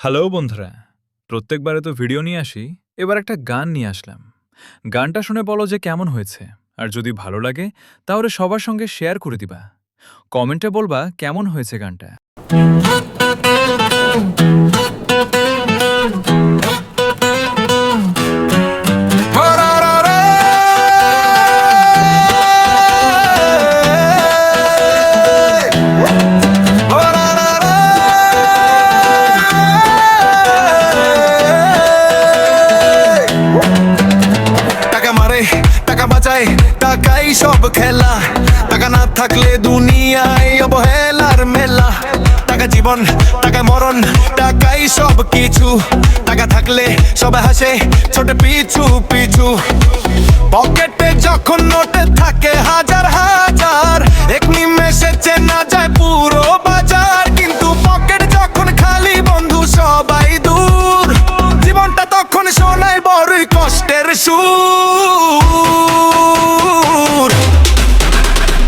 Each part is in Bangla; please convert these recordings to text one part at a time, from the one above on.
হ্যালো বন্ধুরা, প্রত্যেকবারে তো ভিডিও নিয়ে আসি, এবার একটা গান নিয়ে আসলাম। গানটা শুনে বলো যে কেমন হয়েছে, আর যদি ভালো লাগে তাহলে সবার সঙ্গে শেয়ার করে দিবা। কমেন্টে বলবা কেমন হয়েছে গানটা। টাকা বাঁচায় টাকাই সব খেলা, টাকা না থাকলে দুনিয়ায় অবহেলার মেলা। টাকা জীবন, টাকা মরণ, টাকাই সব কিছু। টাকা থাকলে সবাই হাসে ছোট পিছু পিছু। পকেটে যখন নোটে থাকে হাজার হাজার, এক নিমেষে চেনা যায় পুরো বাজার। কিন্তু পকেট যখন খালি, বন্ধু সবাই দূর। জীবনটা তখন শোনায় বড়ই কষ্টের সুর।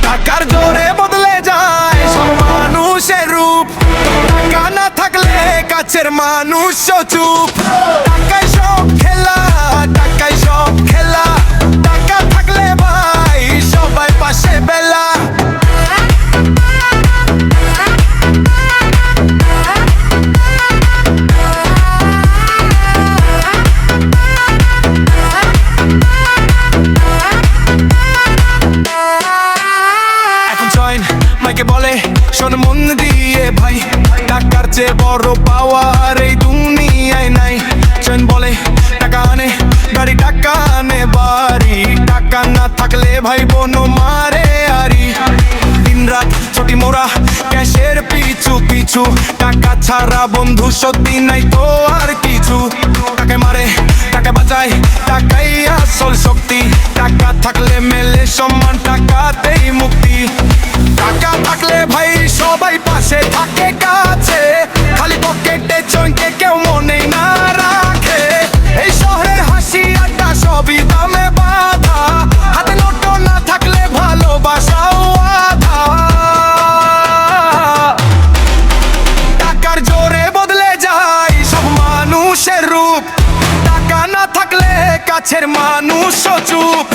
টাকার জোরে বদলে যায় সব মানুষের রূপ। টাকা না থাকলে কাছের মানুষ চুপ। টাকায় সব খেলা, টাকায় সব খেলা। টাকা থাকলে ভাই সবাই পাশে বেলা। মাইকে বলে শোন মন দিয়ে ভাই, টাকার চেয়ে বড় পাওয়ার এই দুনিয়ায় নাই। চৈন বলে টাকা আনে গাড়ি, টাকা আনে বাড়ি। টাকা না থাকলে ভাই বোন মারে আরি। দিন রাত ছুটি মোরা ক্যাশের পিছু পিছু। টাকা ছাড়া বন্ধু সত্যি নাই তো আর কিছু। টাকা মারে, টাকা বাঁচায়, টাকাই আসল শক্তি। টাকা থাকলে মেলে সম্মান, টাকাতেই মুক্তি। টাকা থাকলে ভাই সবাই পাশে থাকে কাছে। খালি পকেটে চোখে কেউ মনে না রাখে। এই শহরের হাসি আড্ডা সবই দামে বাঁধা। হাতে নোট না থাকলে ভালোবাসাও আধা। টাকার জোরে বদলে যায় সব মানুষের রূপ। টাকা না থাকলে কাছের মানুষ চুপ।